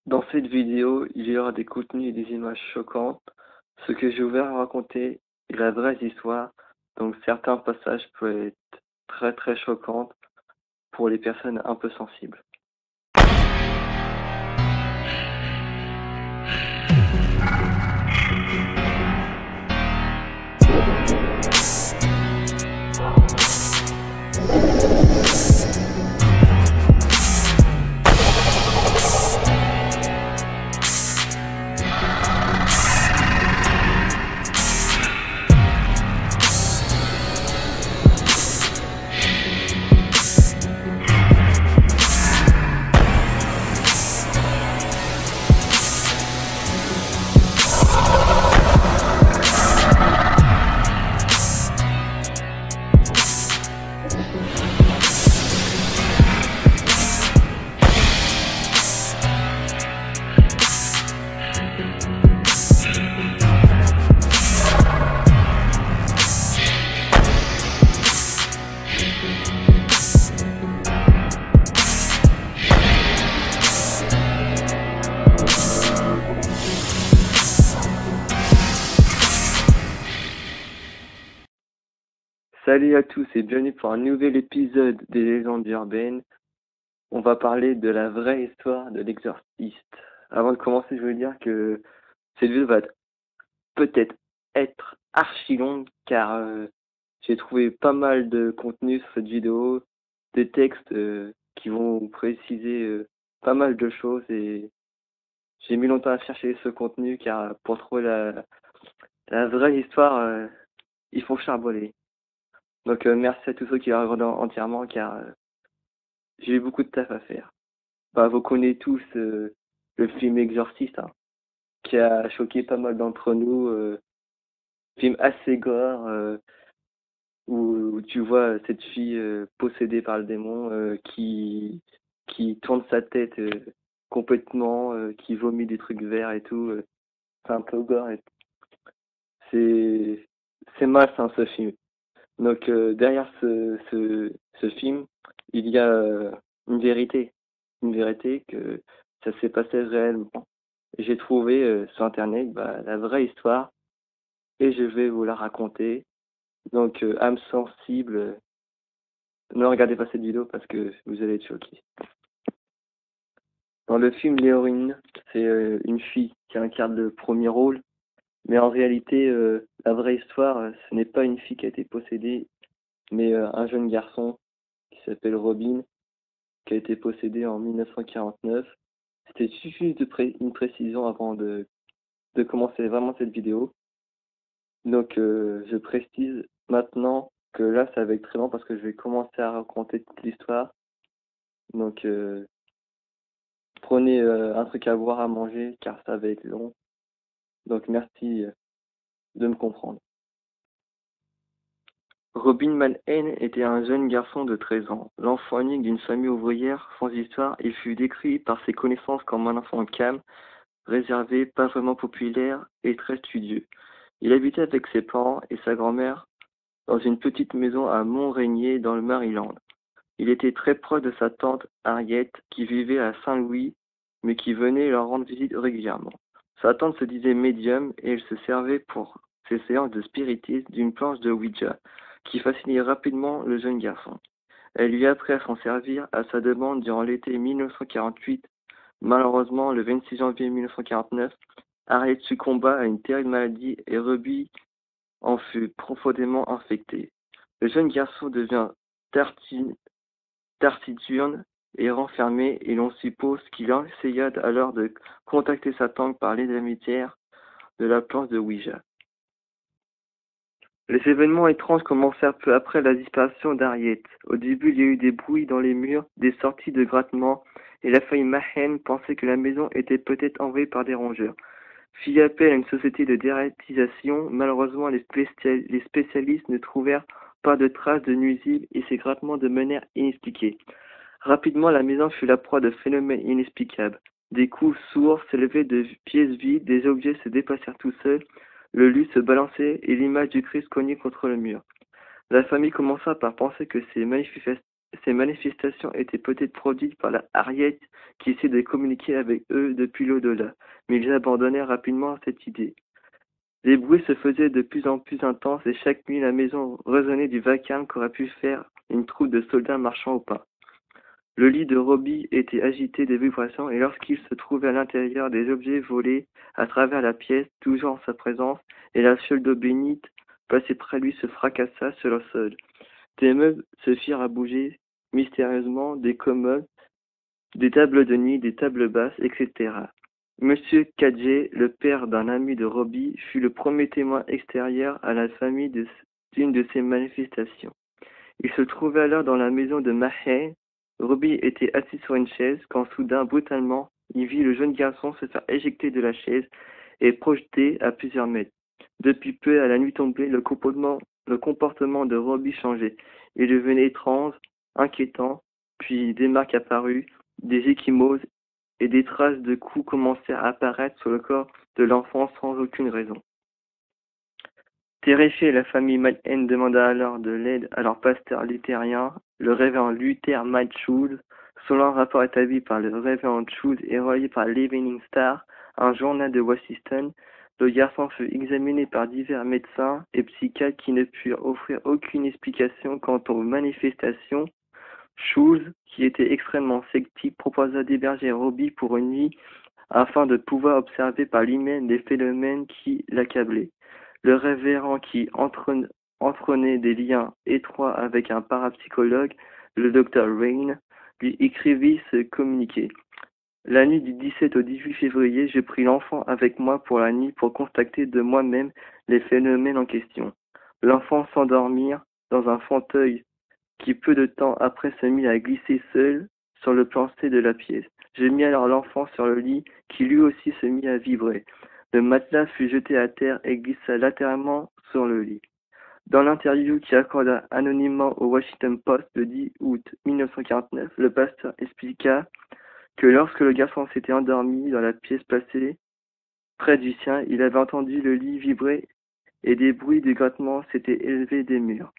Dans cette vidéo, il y aura des contenus et des images choquantes. Ce que je vais raconter est la vraie histoire, donc certains passages peuvent être très très choquants pour les personnes un peu sensibles. Salut à tous et bienvenue pour un nouvel épisode des légendes urbaines. On va parler de la vraie histoire de l'exorciste. Avant de commencer, je veux dire que cette vidéo va peut-être être archi longue car j'ai trouvé pas mal de contenu sur cette vidéo, des textes qui vont préciser pas mal de choses et j'ai mis longtemps à chercher ce contenu car pour trouver la vraie histoire, il faut charbonner. Donc merci à tous ceux qui la regardent entièrement car j'ai eu beaucoup de taf à faire. Bah, vous connaissez tous le film Exorciste hein, qui a choqué pas mal d'entre nous. Film assez gore où tu vois cette fille possédée par le démon qui tourne sa tête complètement, qui vomit des trucs verts et tout. C'est un peu gore. C'est c'est malsain ce film. Donc derrière ce film, il y a une vérité que ça s'est passé réellement. J'ai trouvé sur internet la vraie histoire et je vais vous la raconter. Donc âme sensible, ne regardez pas cette vidéo parce que vous allez être choqués. Dans le film, l'héroïne, c'est une fille qui incarne le premier rôle, mais en réalité, la vraie histoire, ce n'est pas une fille qui a été possédée, mais un jeune garçon qui s'appelle Robin, qui a été possédé en 1949. C'était juste une précision avant de commencer vraiment cette vidéo. Donc, je précise maintenant que là, ça va être très long parce que je vais commencer à raconter toute l'histoire. Donc, prenez un truc à boire, à manger, car ça va être long. Donc, merci de me comprendre. Robin Malhen était un jeune garçon de 13 ans. L'enfant unique d'une famille ouvrière sans histoire, il fut décrit par ses connaissances comme un enfant calme, réservé, pas vraiment populaire et très studieux. Il habitait avec ses parents et sa grand-mère dans une petite maison à Mont-Rainier dans le Maryland. Il était très proche de sa tante Harriet qui vivait à Saint-Louis mais qui venait leur rendre visite régulièrement. Sa tante se disait médium et elle se servait pour ses séances de spiritisme d'une planche de Ouija qui fascinait rapidement le jeune garçon. Elle lui apprit à s'en servir à sa demande durant l'été 1948. Malheureusement, le 26 janvier 1949, Harriet succomba à une terrible maladie et Ruby en fut profondément infecté. Le jeune garçon devient taciturne et renfermé et l'on suppose qu'il essaya alors de contacter sa tante par l'intermédiaire de la planche de Ouija. Les événements étranges commencèrent peu après la disparition d'Harriet. Au début, il y a eu des bruits dans les murs, des sorties de grattements, et la famille Mahen pensait que la maison était peut-être envahie par des rongeurs. Fit appel à une société de dératisation. Malheureusement, les spécialistes ne trouvèrent pas de traces de nuisibles et ces grattements de manière inexpliquée. Rapidement, la maison fut la proie de phénomènes inexplicables. Des coups sourds s'élevaient de pièces vides, des objets se déplacèrent tout seuls, le lit se balançait et l'image du Christ cognait contre le mur. La famille commença par penser que ces ces manifestations étaient peut-être produites par la Harriet qui essayait de communiquer avec eux depuis l'au-delà, mais ils abandonnèrent rapidement cette idée. Les bruits se faisaient de plus en plus intenses et chaque nuit la maison résonnait du vacarme qu'aurait pu faire une troupe de soldats marchant au pas. Le lit de Robbie était agité des vibrations et lorsqu'il se trouvait à l'intérieur, des objets volaient à travers la pièce, toujours en sa présence, et la fiole d'eau bénite placée près de lui se fracassa sur le sol. Des meubles se firent à bouger mystérieusement, des commodes, des tables de nuit, des tables basses, etc. Monsieur Cadget, le père d'un ami de Robbie, fut le premier témoin extérieur à la famille d'une de ces manifestations. Il se trouvait alors dans la maison de Mahé. Robbie était assis sur une chaise quand soudain, brutalement, il vit le jeune garçon se faire éjecter de la chaise et projeter à plusieurs mètres. Depuis peu, à la nuit tombée, le comportement de Robbie changeait. Il devenait étrange, inquiétant, puis des marques apparues, des ecchymoses et des traces de coups commencèrent à apparaître sur le corps de l'enfant sans aucune raison. Terrifiée, la famille Madeleine demanda alors de l'aide à leur pasteur luthérien, le révérend Luther Schulz. Selon un rapport établi par le révérend Schulz et relayé par l'Evening Star, un journal de Washington, le garçon fut examiné par divers médecins et psychiatres qui ne purent offrir aucune explication quant aux manifestations. Schulz, qui était extrêmement sceptique, proposa d'héberger Robbie pour une nuit afin de pouvoir observer par lui-même les phénomènes qui l'accablaient. Le révérend qui entraînait des liens étroits avec un parapsychologue, le docteur Rain, lui écrivit ce communiqué. La nuit du 17 au 18 février, je pris l'enfant avec moi pour la nuit pour constater de moi-même les phénomènes en question. L'enfant s'endormit dans un fauteuil qui peu de temps après se mit à glisser seul sur le plancher de la pièce. Je mis alors l'enfant sur le lit qui lui aussi se mit à vibrer. Le matelas fut jeté à terre et glissa latéralement sur le lit. Dans l'interview qui accorda anonymement au Washington Post le 10 août 1949, le pasteur expliqua que lorsque le garçon s'était endormi dans la pièce placée près du sien, il avait entendu le lit vibrer et des bruits de grattement s'étaient élevés des murs.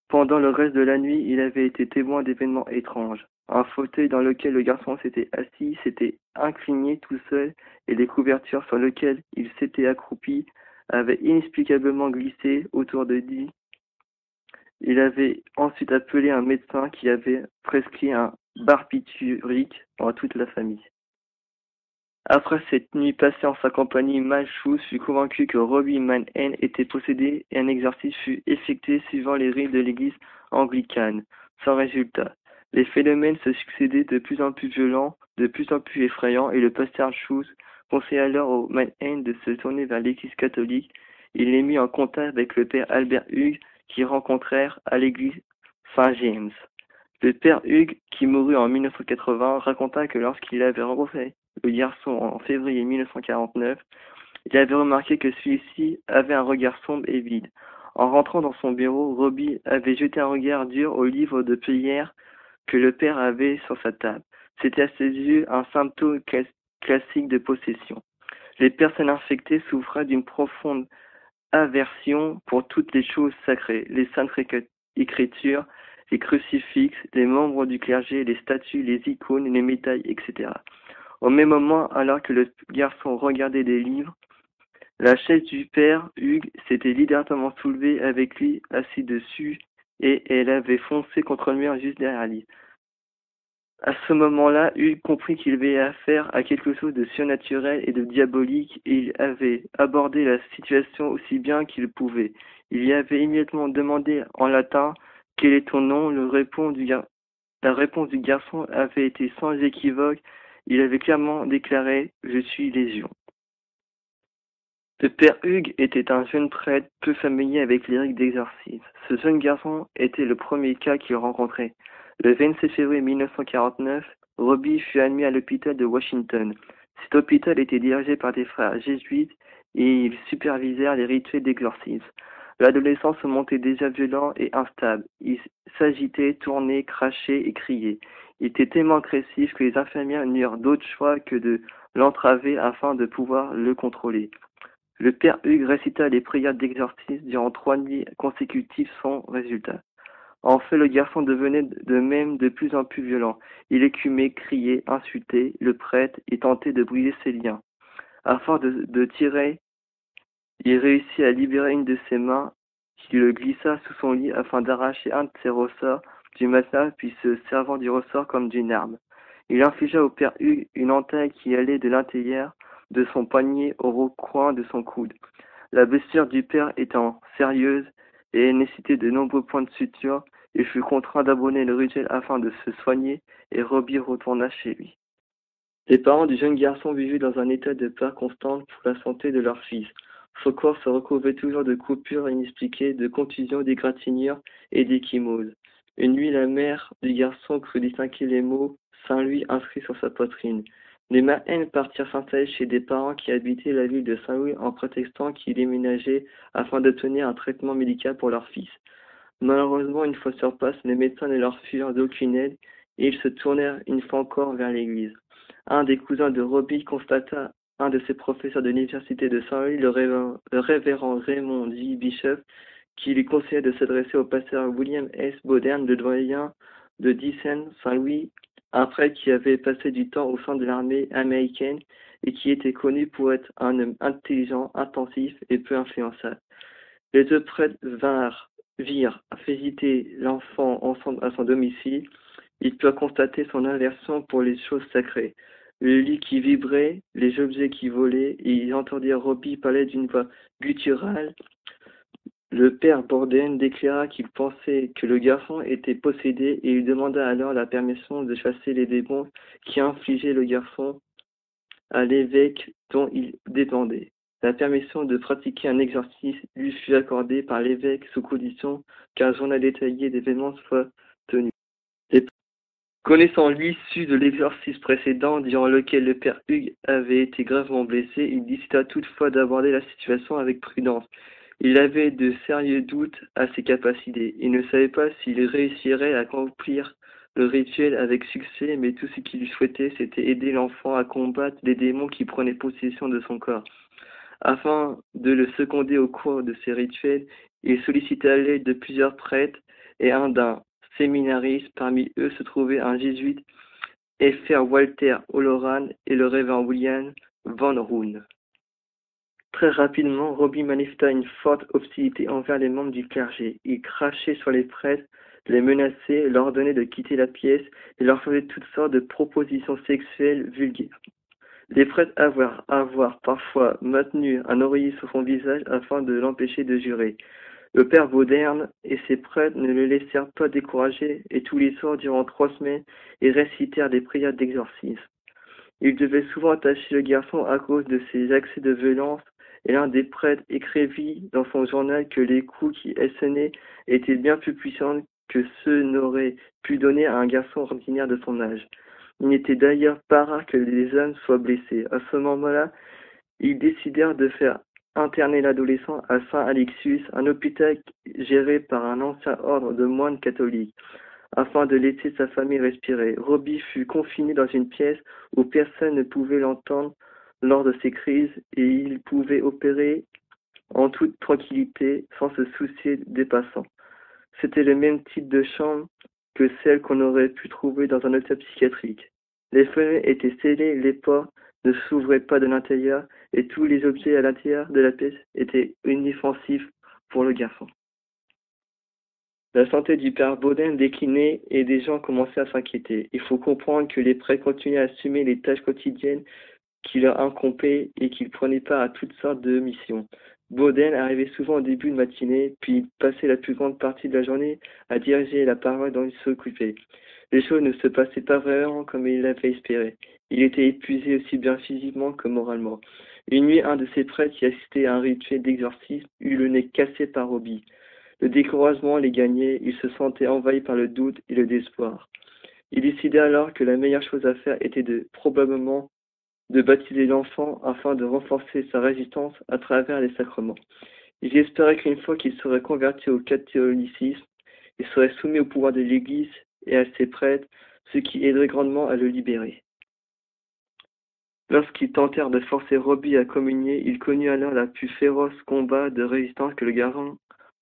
Pendant le reste de la nuit, il avait été témoin d'événements étranges. Un fauteuil dans lequel le garçon s'était assis s'était incliné tout seul et les couvertures sur lesquelles il s'était accroupi avaient inexplicablement glissé autour de lui. Il avait ensuite appelé un médecin qui avait prescrit un barbiturique à toute la famille. Après cette nuit passée en sa compagnie, Malchus fut convaincu que Robbie Mann était possédé et un exercice fut effectué suivant les rites de l'église anglicane. Sans résultat. Les phénomènes se succédaient de plus en plus violents, de plus en plus effrayants, et le pasteur Schulz conseilla alors au Mann de se tourner vers l'église catholique. Il les mit en contact avec le père Albert Hughes, qui rencontrèrent à l'église Saint-James. Le père Hughes, qui mourut en 1980, raconta que lorsqu'il avait rencontré le garçon en février 1949, il avait remarqué que celui-ci avait un regard sombre et vide. En rentrant dans son bureau, Robbie avait jeté un regard dur au livre de prière que le père avait sur sa table. C'était à ses yeux un symptôme classique de possession. Les personnes infectées souffraient d'une profonde aversion pour toutes les choses sacrées, les saintes écritures, les crucifixes, les membres du clergé, les statues, les icônes, les médailles, etc. Au même moment, alors que le garçon regardait des livres, la chaise du père Hugues s'était littéralement soulevée avec lui assis dessus et elle avait foncé contre le mur juste derrière lui. À ce moment-là, Hugues comprit qu'il avait affaire à quelque chose de surnaturel et de diabolique et il avait abordé la situation aussi bien qu'il pouvait. Il y avait immédiatement demandé en latin « Quel est ton nom ?» La réponse du garçon avait été sans équivoque. Il avait clairement déclaré « Je suis Légion ». Le père Hugues était un jeune prêtre peu familier avec les règles d'exorcisme. Ce jeune garçon était le premier cas qu'il rencontrait. Le 27 février 1949, Robbie fut admis à l'hôpital de Washington. Cet hôpital était dirigé par des frères jésuites et ils supervisèrent les rituels d'exorcisme. L'adolescent se montait déjà violent et instable. Il s'agitait, tournait, crachait et criait. Il était tellement agressif que les infirmières n'eurent d'autre choix que de l'entraver afin de pouvoir le contrôler. Le père Hugues récita les prières d'exorcisme durant 3 nuits consécutives sans résultat. En fait, le garçon devenait de même de plus en plus violent. Il écumait, criait, insultait le prêtre et tentait de briser ses liens. À force de tirer, il réussit à libérer une de ses mains, qui le glissa sous son lit afin d'arracher un de ses ressorts du matelas, puis se servant du ressort comme d'une arme. Il infligea au père Hugues une entaille qui allait de l'intérieur de son poignet au coin de son coude. La blessure du père étant sérieuse et nécessitait de nombreux points de suture, il fut contraint d'abandonner le rituel afin de se soigner et Robbie retourna chez lui. Les parents du jeune garçon vivaient dans un état de peur constante pour la santé de leur fils. Son corps se recouvrait toujours de coupures inexpliquées, de contusions, d'égratignures et d'échymoses. Une nuit, la mère du garçon crut distinguer les mots Saint-Louis inscrits sur sa poitrine. Les Mahens partirent s'installer chez des parents qui habitaient la ville de Saint-Louis en prétextant qu'ils déménageaient afin d'obtenir un traitement médical pour leur fils. Malheureusement, une fois sur place, les médecins ne leur firent d'aucune aide et ils se tournèrent une fois encore vers l'église. Un des cousins de Robbie constata un de ses professeurs de l'université de Saint-Louis, le révérend Raymond J. Bishop, qui lui conseillait de s'adresser au pasteur William S. Bodern, le doyen de Dixon Saint-Louis, un prêtre qui avait passé du temps au sein de l'armée américaine et qui était connu pour être un homme intelligent, intensif et peu influençable. Les deux prêtres virent visiter l'enfant ensemble à son domicile. Ils purent constater son aversion pour les choses sacrées, le lit qui vibrait, les objets qui volaient, et ils entendirent Robbie parler d'une voix gutturale. Le père Borden déclara qu'il pensait que le garçon était possédé et il demanda alors la permission de chasser les démons qui infligeaient le garçon à l'évêque dont il dépendait. La permission de pratiquer un exorcisme lui fut accordée par l'évêque sous condition qu'un journal détaillé d'événements soit tenu. Et connaissant l'issue de l'exorcisme précédent, durant lequel le père Hugues avait été gravement blessé, il décida toutefois d'aborder la situation avec prudence. Il avait de sérieux doutes à ses capacités. Il ne savait pas s'il réussirait à accomplir le rituel avec succès, mais tout ce qu'il souhaitait, c'était aider l'enfant à combattre les démons qui prenaient possession de son corps. Afin de le seconder au cours de ces rituels, il sollicita l'aide de plusieurs prêtres et d'un séminariste. Parmi eux se trouvait un jésuite, Fr. Walter Oloran et le révérend William Van Roon. Très rapidement, Robbie manifesta une forte hostilité envers les membres du clergé. Il crachait sur les prêtres, les menaçait, leur ordonnait de quitter la pièce et leur faisait toutes sortes de propositions sexuelles vulgaires. Les prêtres avoir parfois maintenu un oreiller sur son visage afin de l'empêcher de jurer. Le père Bauderne et ses prêtres ne le laissèrent pas décourager et tous les soirs durant 3 semaines, ils récitèrent des prières d'exorcisme. Ils devaient souvent attacher le garçon à cause de ses accès de violence et l'un des prêtres écrivit dans son journal que les coups qui sonnaient étaient bien plus puissants que ceux n'auraient pu donner à un garçon ordinaire de son âge. Il n'était d'ailleurs pas rare que les hommes soient blessés. À ce moment-là, ils décidèrent de faire interner l'adolescent à Saint-Alexius, un hôpital géré par un ancien ordre de moines catholiques, afin de laisser sa famille respirer. Robbie fut confiné dans une pièce où personne ne pouvait l'entendre lors de ses crises et il pouvait opérer en toute tranquillité sans se soucier des passants. C'était le même type de chambre que celle qu'on aurait pu trouver dans un hôpital psychiatrique. Les fenêtres étaient scellées, les portes ne s'ouvraient pas de l'intérieur et tous les objets à l'intérieur de la pièce étaient inoffensifs pour le garçon. La santé du père Baudin déclinait et des gens commençaient à s'inquiéter. Il faut comprendre que les prêtres continuaient à assumer les tâches quotidiennes qui leur incombaient et qu'ils prenaient part à toutes sortes de missions. Baudin arrivait souvent au début de matinée, puis il passait la plus grande partie de la journée à diriger la paroisse dont il s'occupait. Les choses ne se passaient pas vraiment comme il l'avait espéré. Il était épuisé aussi bien physiquement que moralement. Une nuit, un de ses prêtres qui assistait à un rituel d'exorcisme eut le nez cassé par Robbie. Le découragement les gagnait, il se sentait envahi par le doute et le désespoir. Il décida alors que la meilleure chose à faire était probablement de baptiser l'enfant afin de renforcer sa résistance à travers les sacrements. Il espérait qu'une fois qu'il serait converti au catholicisme, il serait soumis au pouvoir de l'Église et à ses prêtres, ce qui aiderait grandement à le libérer. Lorsqu'ils tentèrent de forcer Robbie à communier, il connut alors la plus féroce combat de résistance que le garçon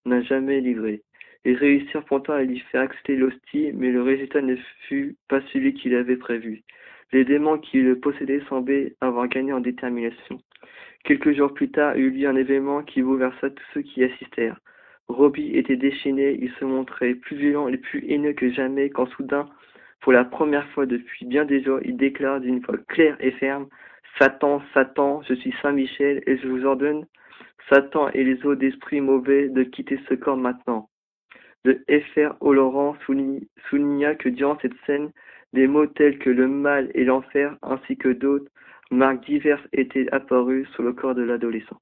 n'a jamais livré. Ils réussirent pourtant à lui faire accepter l'hostie, mais le résultat ne fut pas celui qu'il avait prévu. Les démons qui le possédaient semblaient avoir gagné en détermination. Quelques jours plus tard eut lieu un événement qui bouleversa tous ceux qui y assistèrent. Robbie était déchaîné, il se montrait plus violent et plus haineux que jamais quand soudain, pour la première fois depuis bien des jours, il déclare d'une voix claire et ferme: Satan, Satan, je suis Saint Michel et je vous ordonne, Satan et les autres esprits mauvais, de quitter ce corps maintenant. Le Fr. Oloron souligna que durant cette scène, des mots tels que le mal et l'enfer, ainsi que d'autres marques diverses étaient apparues sur le corps de l'adolescent.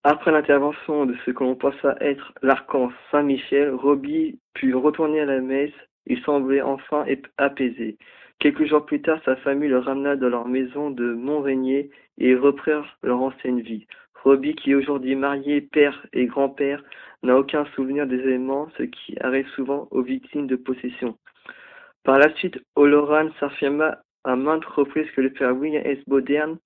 Après l'intervention de ce que l'on pensa être l'archange Saint-Michel, Robbie put retourner à la messe. Il semblait enfin apaisé. Quelques jours plus tard, sa famille le ramena dans leur maison de Montrégnier et ils reprirent leur ancienne vie. Robbie, qui est aujourd'hui marié, père et grand-père, n'a aucun souvenir des événements, ce qui arrive souvent aux victimes de possession. Par la suite, O'Loran s'affirma à maintes reprises que le père William S. Bodern,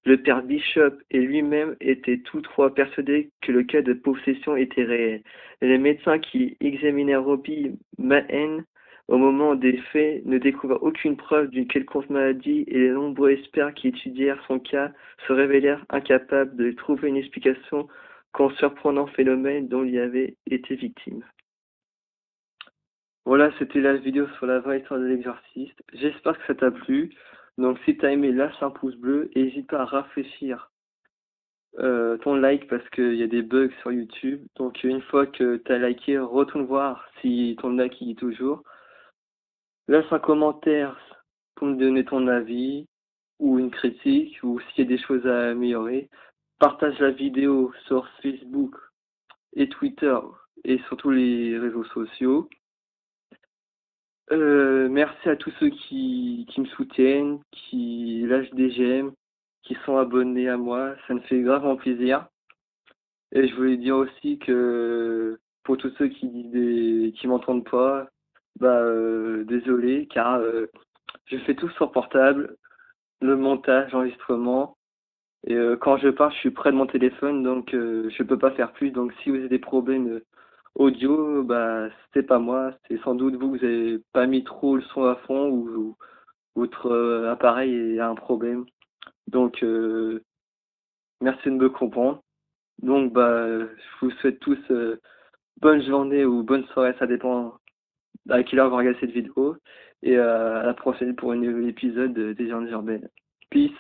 le père Bishop et lui-même étaient tous trois persuadés que le cas de possession était réel. Les médecins qui examinaient Robbie Mahen au moment des faits ne découvrirent aucune preuve d'une quelconque maladie et les nombreux experts qui étudièrent son cas se révélèrent incapables de trouver une explication qu'au surprenant phénomène dont il avait été victime. Voilà, c'était la vidéo sur la vraie histoire de l'exorciste. J'espère que ça t'a plu. Donc si t'as aimé, lâche un pouce bleu et n'hésite pas à rafraîchir ton like parce qu'il y a des bugs sur YouTube. Donc une fois que t'as liké, retourne voir si ton like y est toujours. Laisse un commentaire pour me donner ton avis ou une critique ou s'il y a des choses à améliorer. Partage la vidéo sur Facebook et Twitter et sur tous les réseaux sociaux. Merci à tous ceux qui me soutiennent, qui lâchent des j'aime, qui sont abonnés à moi. Ça me fait gravement plaisir. Et je voulais dire aussi que pour tous ceux qui m'entendent pas, désolé, car je fais tout sur portable, le montage, l'enregistrement. Et quand je parle, je suis près de mon téléphone, donc je peux pas faire plus. Donc si vous avez des problèmes audio, c'est pas moi, c'est sans doute vous avez pas mis trop le son à fond ou votre appareil a un problème. Donc merci de me comprendre. Donc je vous souhaite tous bonne journée ou bonne soirée, ça dépend à quelle heure vous regardez cette vidéo. Et à la prochaine pour un nouvel épisode des Légendes urbaines. Peace.